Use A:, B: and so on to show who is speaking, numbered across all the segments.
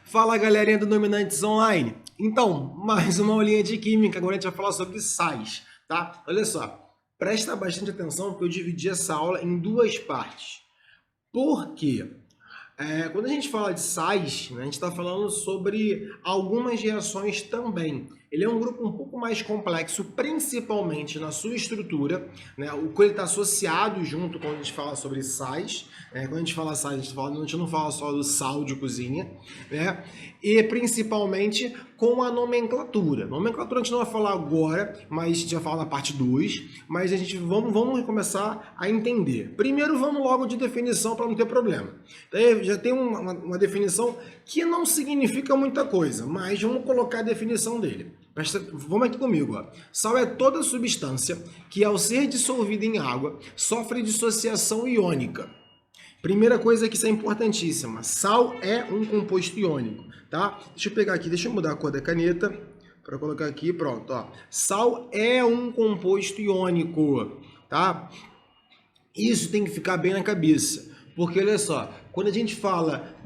A: Fala galerinha do Dominantes Online. Então, mais uma aulinha de química, agora a gente vai falar sobre sais, tá? Olha só, presta bastante atenção porque eu dividi essa aula em duas partes. Por quê? Quando a gente fala de sais, né, a gente está falando sobre algumas reações também. Ele é um grupo um pouco mais complexo, principalmente na sua estrutura, né, o que ele está associado junto quando a gente fala sobre sais. Quando a gente fala sais, a gente não fala só do sal de cozinha, né, e principalmente com a nomenclatura. Nomenclatura a gente não vai falar agora, mas a gente vai falar na parte 2, mas a gente vamos começar a entender. Primeiro vamos logo de definição para não ter problema. Então, já tem uma definição que não significa muita coisa, mas vamos colocar a definição dele. Vamos aqui comigo. Ó. Sal é toda substância que, ao ser dissolvida em água, sofre dissociação iônica. Primeira coisa que isso é importantíssima. Sal é um composto iônico, tá? Deixa eu pegar aqui, deixa eu mudar a cor da caneta para colocar aqui, pronto, ó. Sal é um composto iônico, tá? Isso tem que ficar bem na cabeça, porque olha só, quando a gente fala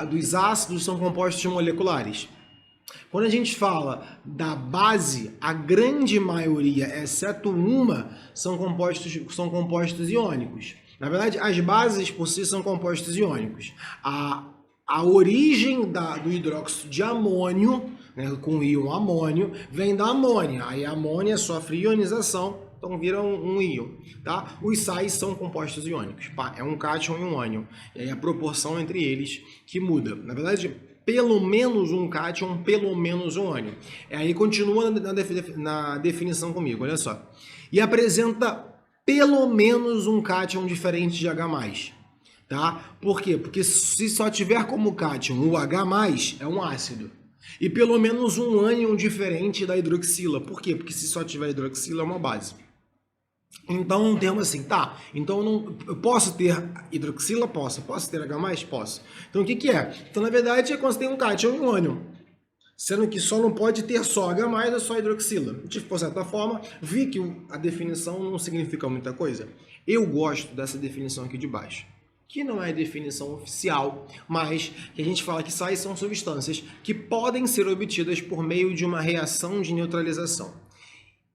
A: dos ácidos, são compostos moleculares. Quando a gente fala da base, a grande maioria, exceto uma, são compostos iônicos. Na verdade, as bases por si são compostos iônicos. A origem do hidróxido de amônio, né, com o íon amônio, vem da amônia. Aí a amônia sofre ionização, então vira um íon, tá? Os sais são compostos iônicos, é um cátion e um ânion. E aí a proporção entre eles que muda. Na verdade, pelo menos um cátion, pelo menos um ânion. Aí continua na definição comigo, olha só. E apresenta pelo menos um cátion diferente de H+, tá? Por quê? Porque se só tiver como cátion o H+, é um ácido. E pelo menos um ânion diferente da hidroxila. Por quê? Porque se só tiver hidroxila é uma base. Então, um termo assim, tá, então eu posso ter hidroxila? Posso ter H+? Posso. Então, o que é? Então, na verdade, é quando você tem um cátion e um ânion. Sendo que só não pode ter só H+, ou só hidroxila. De certa forma, vi que a definição não significa muita coisa. Eu gosto dessa definição aqui de baixo, que não é a definição oficial, mas que a gente fala que sais são substâncias que podem ser obtidas por meio de uma reação de neutralização.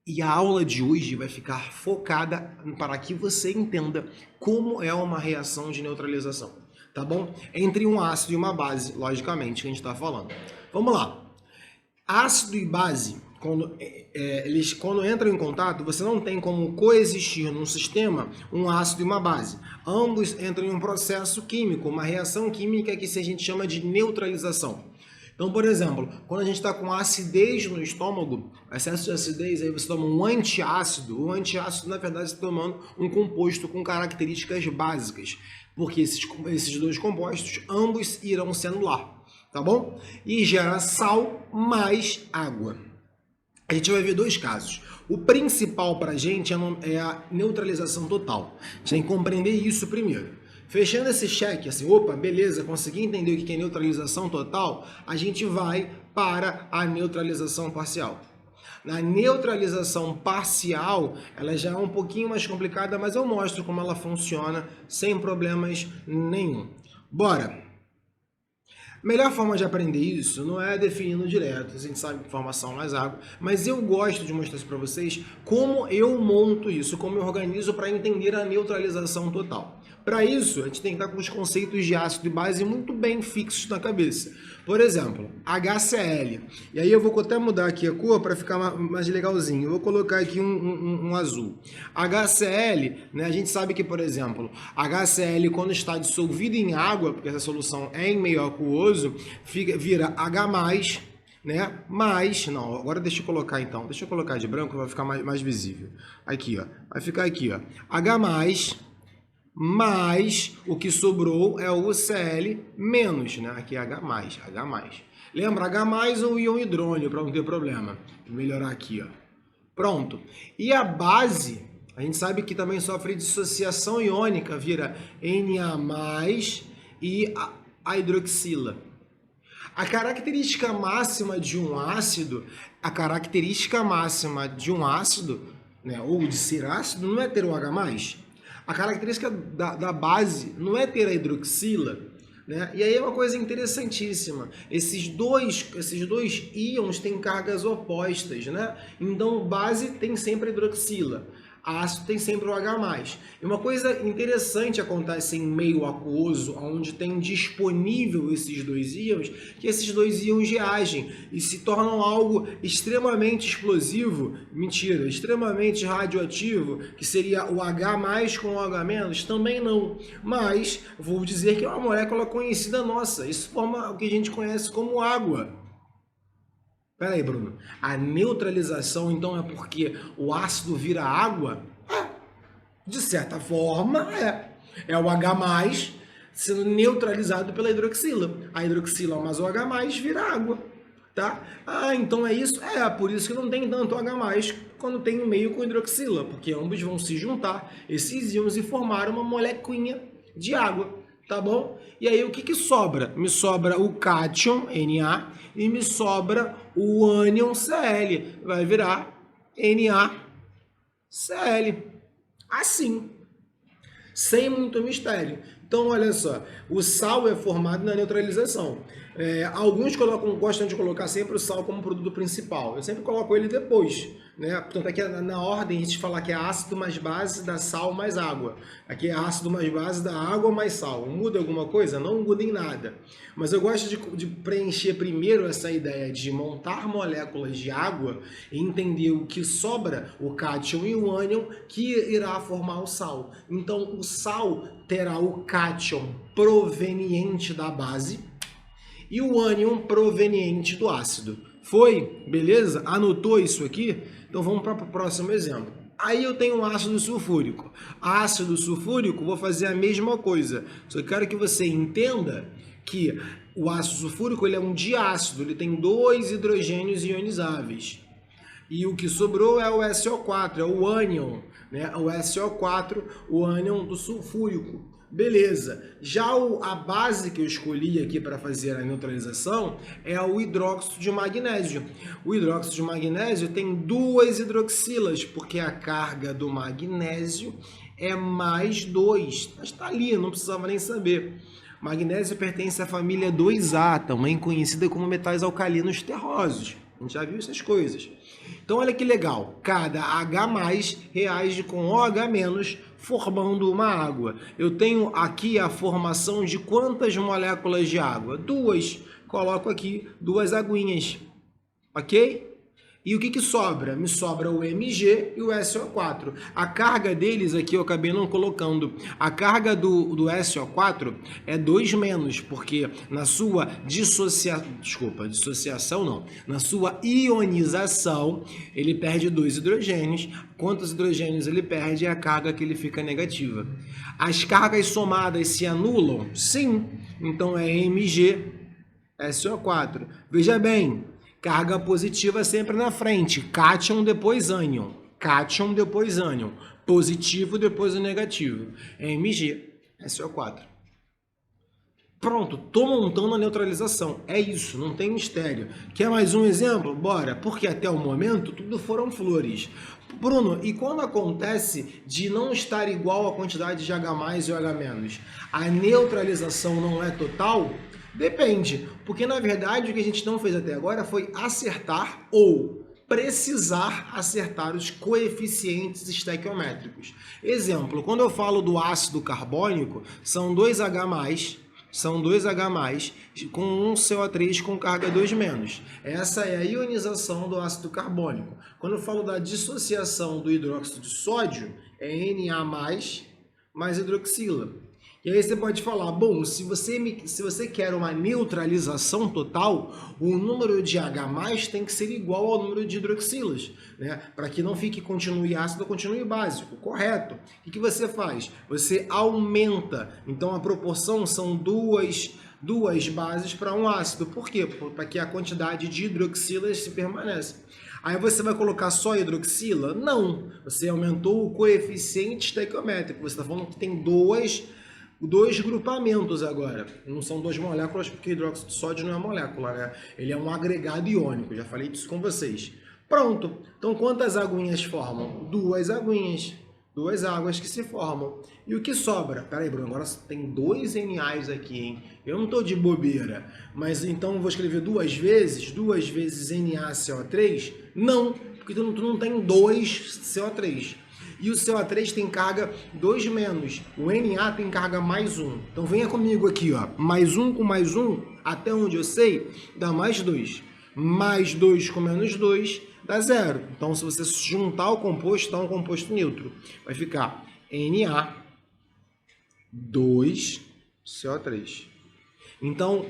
A: E a aula de hoje vai ficar focada para que você entenda como é uma reação de neutralização, tá bom? Entre um ácido e uma base, logicamente, que a gente está falando. Vamos lá. Ácido e base, quando entram em contato, você não tem como coexistir num sistema um ácido e uma base. Ambos entram em um processo químico, uma reação química que a gente chama de neutralização. Então, por exemplo, quando a gente está com acidez no estômago, excesso de acidez, aí você toma um antiácido. O antiácido, na verdade, você está tomando um composto com características básicas, porque esses dois compostos, ambos irão se anular, tá bom? E gera sal mais água. A gente vai ver dois casos. O principal para a gente é a neutralização total. A gente tem que compreender isso primeiro. Fechando esse cheque, assim, opa, beleza, consegui entender o que é neutralização total, a gente vai para a neutralização parcial. Na neutralização parcial, ela já é um pouquinho mais complicada, mas eu mostro como ela funciona sem problemas nenhum. Bora! Melhor forma de aprender isso não é definindo direto, a gente sabe que formação mais água, mas eu gosto de mostrar isso para vocês como eu monto isso, como eu organizo para entender a neutralização total. Para isso, a gente tem que estar com os conceitos de ácido e base muito bem fixos na cabeça. Por exemplo, HCl. E aí eu vou até mudar aqui a cor para ficar mais legalzinho. Eu vou colocar aqui um azul. HCl, né, a gente sabe que, por exemplo, HCl quando está dissolvido em água, porque essa solução é em meio aquoso, vira H+, né? Mas, não, agora deixa eu colocar então. Deixa eu colocar de branco, vai ficar mais visível. Aqui, ó. Vai ficar aqui, ó. H+, mas o que sobrou é o Cl menos, né? Aqui é H+. Lembra, H+ ou íon hidrônio, para não ter problema. Vou melhorar aqui, ó. Pronto. E a base, a gente sabe que também sofre dissociação iônica, vira Na+, e a hidroxila. A característica máxima de um ácido, né, ou de ser ácido, não é ter o H+. A característica da base não é ter a hidroxila, né? E aí é uma coisa interessantíssima. Esses dois íons têm cargas opostas, né? Então, base tem sempre a hidroxila. Ácido tem sempre o H+. E uma coisa interessante acontece em meio aquoso, onde tem disponível esses dois íons, que esses dois íons reagem e se tornam algo extremamente explosivo, mentira, extremamente radioativo, que seria o H+ com o H-, também não. Mas vou dizer que é uma molécula conhecida nossa, isso forma o que a gente conhece como água. Pera aí, Bruno. A neutralização, então, é porque o ácido vira água? É. De certa forma, é. É o H+ sendo neutralizado pela hidroxila. A hidroxila mais o H+ vira água, tá? Ah, então é isso? É, por isso que não tem tanto H+ quando tem um meio com hidroxila, porque ambos vão se juntar, esses íons, e formar uma molequinha de água. Tá bom? E aí o que sobra? Me sobra o cátion, Na, e me sobra o ânion, Cl. Vai virar NaCl. Assim. Sem muito mistério. Então, olha só, o sal é formado na neutralização. Alguns gostam de colocar sempre o sal como produto principal. Eu sempre coloco ele depois, né? Portanto, aqui na ordem a gente fala que é ácido mais base da sal mais água. Aqui é ácido mais base da água mais sal. Muda alguma coisa? Não muda em nada. Mas eu gosto de preencher primeiro essa ideia de montar moléculas de água e entender o que sobra, o cátion e o ânion, que irá formar o sal. Então, o sal terá o cátion proveniente da base e o ânion proveniente do ácido. Foi? Beleza? Anotou isso aqui? Então vamos para o próximo exemplo. Aí eu tenho um ácido sulfúrico. Ácido sulfúrico, vou fazer a mesma coisa. Só que quero que você entenda que o ácido sulfúrico ele é um diácido, ele tem 2 hidrogênios ionizáveis. E o que sobrou é o SO4, é o ânion, né? O SO4, o ânion do sulfúrico. Beleza. Já a base que eu escolhi aqui para fazer a neutralização é o hidróxido de magnésio. O hidróxido de magnésio tem 2 hidroxilas, porque a carga do magnésio é mais 2. Mas está ali, não precisava nem saber. Magnésio pertence à família 2A, também conhecida como metais alcalinos terrosos. A gente já viu essas coisas. Então, olha que legal. Cada H+ reage com OH-, formando uma água. Eu tenho aqui a formação de quantas moléculas de água? 2. Coloco aqui 2 aguinhas. Ok? E o que sobra? Me sobra o Mg e o SO4. A carga deles aqui eu acabei não colocando. A carga do SO4 é 2-, porque na sua dissociação não. Na sua ionização, ele perde 2 hidrogênios. Quantos hidrogênios ele perde é a carga que ele fica negativa. As cargas somadas se anulam? Sim. Então é Mg, SO4. Veja bem, carga positiva sempre na frente. Cátion depois ânion. Cátion depois ânion. Positivo depois o negativo. Mg, SO4. Pronto, tô montando a neutralização. É isso, não tem mistério. Quer mais um exemplo? Bora. Porque até o momento tudo foram flores. Bruno, e quando acontece de não estar igual a quantidade de H+ e OH-? A neutralização não é total? Depende, porque na verdade o que a gente não fez até agora foi acertar ou precisar acertar os coeficientes estequiométricos. Exemplo, quando eu falo do ácido carbônico, são 2 H+, com um CO3 com carga 2-. Essa é a ionização do ácido carbônico. Quando eu falo da dissociação do hidróxido de sódio, é Na mais hidroxila. E aí você pode falar, bom, se você quer uma neutralização total, o número de H+ tem que ser igual ao número de hidroxilas, né? Para que não continue ácido ou continue básico, correto? O que você faz? Você aumenta, então a proporção são duas bases para um ácido. Por quê? Para que a quantidade de hidroxilas se permaneça. Aí você vai colocar só hidroxila? Não, você aumentou o coeficiente estequiométrico, você está falando que tem dois grupamentos agora. Não são 2 moléculas, porque hidróxido de sódio não é molécula, né? Ele é um agregado iônico, já falei disso com vocês. Pronto. Então, quantas aguinhas formam? 2 aguinhas. duas águas que se formam. E o que sobra? Peraí, Bruno, agora tem dois NAs aqui, hein? Eu não tô de bobeira. Mas então eu vou escrever duas vezes NaCO3? Não, porque tu não tem dois CO3. E o CO3 tem carga 2 menos. O Na tem carga mais 1. Então venha comigo aqui, ó. Mais 1 com mais 1, até onde eu sei, dá mais 2. Mais 2 com menos 2 dá 0. Então, se você juntar o composto, dá um composto neutro. Vai ficar Na2CO3. Então,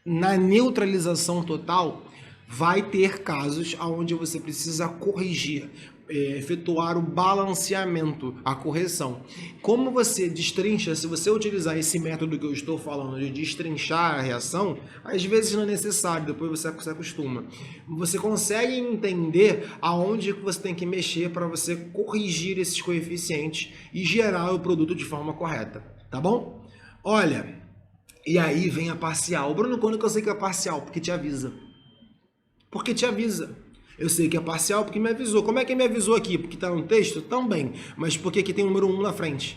A: na neutralização total, vai ter casos onde você precisa corrigir, efetuar o balanceamento, a correção. Como você destrincha, se você utilizar esse método que eu estou falando de destrinchar a reação, às vezes não é necessário, depois você se acostuma. Você consegue entender aonde você tem que mexer para você corrigir esses coeficientes e gerar o produto de forma correta, tá bom? Olha, e aí vem a parcial. Bruno, quando que eu sei que é parcial? Porque te avisa. Porque te avisa. Eu sei que é parcial porque me avisou. Como é que me avisou aqui? Porque está no texto? Também. Mas porque aqui tem o número 1 na frente.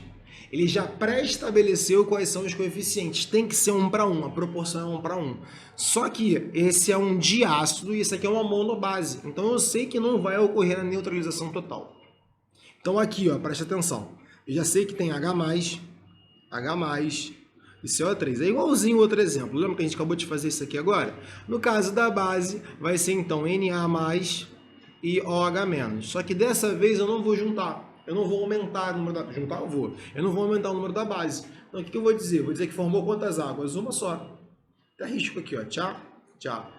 A: Ele já pré-estabeleceu quais são os coeficientes. Tem que ser 1 para 1. A proporção é 1 para 1. Só que esse é um diácido e esse aqui é uma monobase. Então eu sei que não vai ocorrer a neutralização total. Então aqui, ó, presta atenção. Eu já sei que tem H+, e CO3. É igualzinho o outro exemplo. Lembra que a gente acabou de fazer isso aqui agora? No caso da base, vai ser então Na+ e OH-. Só que dessa vez eu não vou juntar. Eu não vou aumentar o número da... Juntar eu vou. Eu não vou aumentar o número da base. Então o que eu vou dizer? Vou dizer que formou quantas águas? Uma só. Tá risco aqui, ó. Tchau, tchau.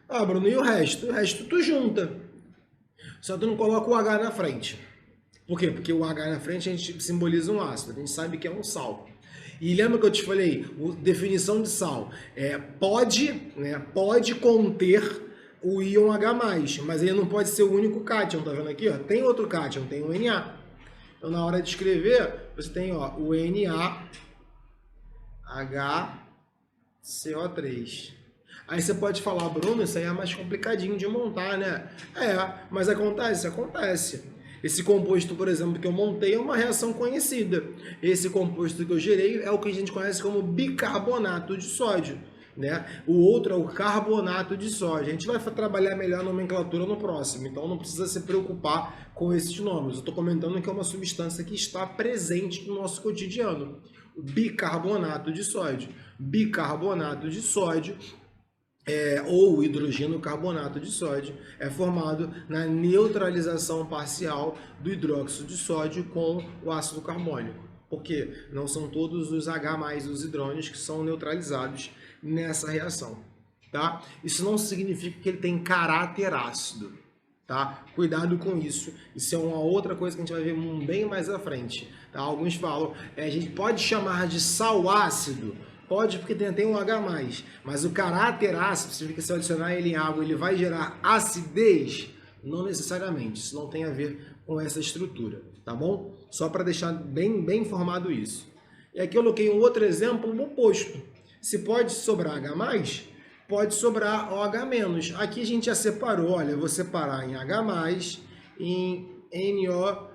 A: Ah, Bruno, e o resto? O resto tu junta. Só tu não coloca o H na frente. Por quê? Porque o H na frente a gente simboliza um ácido. A gente sabe que é um sal. E lembra que eu te falei, definição de sal, pode conter o íon H+, mas ele não pode ser o único cátion, tá vendo aqui? Ó? Tem outro cátion, tem o Na. Então na hora de escrever, você tem o NaHCO3. Aí você pode falar, Bruno, isso aí é mais complicadinho de montar, né? Mas acontece. Esse composto, por exemplo, que eu montei é uma reação conhecida. Esse composto que eu gerei é o que a gente conhece como bicarbonato de sódio, né? O outro é o carbonato de sódio. A gente vai trabalhar melhor a nomenclatura no próximo, então não precisa se preocupar com esses nomes. Eu estou comentando que é uma substância que está presente no nosso cotidiano. O bicarbonato de sódio. Bicarbonato de sódio ou hidrogeno carbonato de sódio é formado na neutralização parcial do hidróxido de sódio com o ácido carbônico. Porque não são todos os H+, os hidrônios, que são neutralizados nessa reação. Tá? Isso não significa que ele tem caráter ácido. Tá? Cuidado com isso. Isso é uma outra coisa que a gente vai ver bem mais à frente. Tá? Alguns falam, a gente pode chamar de sal ácido. Pode, porque tem um H+, mas o caráter ácido, significa que se eu adicionar ele em água, ele vai gerar acidez? Não necessariamente, isso não tem a ver com essa estrutura, tá bom? Só para deixar bem informado isso. E aqui eu coloquei um outro exemplo oposto. Se pode sobrar H+, pode sobrar OH-. Aqui a gente já separou, olha, eu vou separar em H+, em NO-.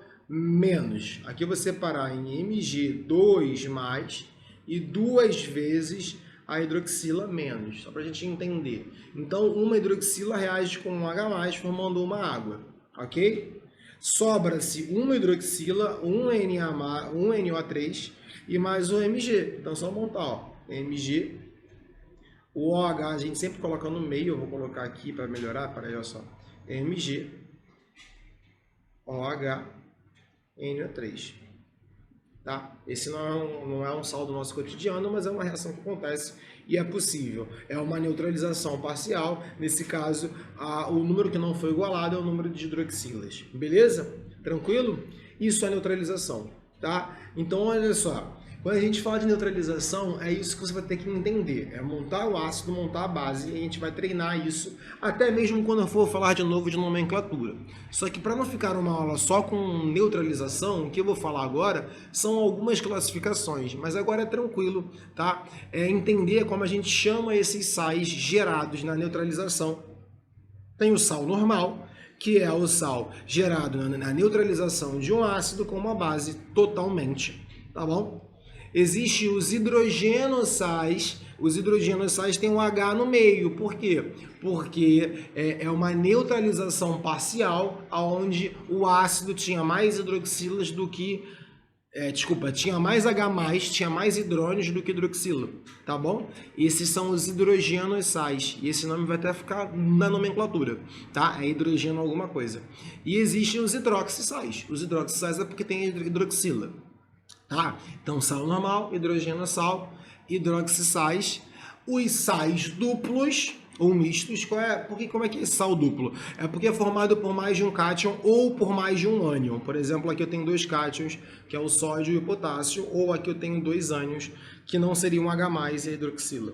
A: Aqui eu vou separar em Mg2+, e 2 vezes a hidroxila menos, só para a gente entender. Então, uma hidroxila reage com um H+, formando uma água, ok? Sobra-se uma hidroxila, um NO3 e mais um Mg. Então, só montar, ó, Mg, o OH a gente sempre coloca no meio, eu vou colocar aqui para melhorar, para aí, olha só, Mg, OH, NO3. Tá? Esse não é um sal do nosso cotidiano, mas é uma reação que acontece e é possível. É uma neutralização parcial. Nesse caso, o número que não foi igualado é o número de hidroxilas. Beleza? Tranquilo? Isso é neutralização. Tá? Então, olha só. Quando a gente fala de neutralização, é isso que você vai ter que entender. É montar o ácido, montar a base, e a gente vai treinar isso, até mesmo quando eu for falar de novo de nomenclatura. Só que para não ficar uma aula só com neutralização, o que eu vou falar agora são algumas classificações, mas agora é tranquilo, tá? É entender como a gente chama esses sais gerados na neutralização. Tem o sal normal, que é o sal gerado na neutralização de um ácido com uma base totalmente, tá bom? Existem os hidrogenossais. Os hidrogenossais têm um H no meio. Por quê? Porque é uma neutralização parcial, onde o ácido tinha mais hidroxilas do que... tinha mais H+, tinha mais hidrônios do que hidroxila, tá bom? Esses são os hidrogenossais, e esse nome vai até ficar na nomenclatura, tá? É hidrogeno alguma coisa. E existem os hidroxissais. Os hidroxissais é porque tem hidroxila, tá? Então, sal normal, hidrogenossal, hidroxissais, os sais duplos ou mistos. Como é que é esse sal duplo? É porque é formado por mais de um cátion ou por mais de um ânion. Por exemplo, aqui eu tenho dois cátions, que é o sódio e o potássio, ou aqui eu tenho dois ânions, que não seriam H+, e a hidroxila.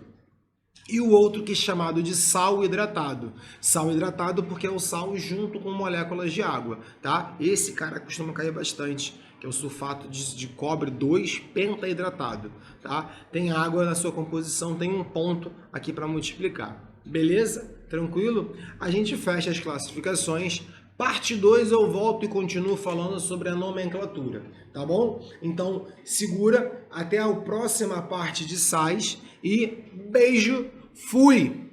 A: E o outro que é chamado de sal hidratado. Sal hidratado porque é o sal junto com moléculas de água, tá? Esse cara costuma cair bastante, que é o sulfato de cobre 2 pentahidratado, tá? Tem água na sua composição, tem um ponto aqui para multiplicar. Beleza? Tranquilo? A gente fecha as classificações. Parte 2 eu volto e continuo falando sobre a nomenclatura, tá bom? Então, segura até a próxima parte de sais e beijo, fui!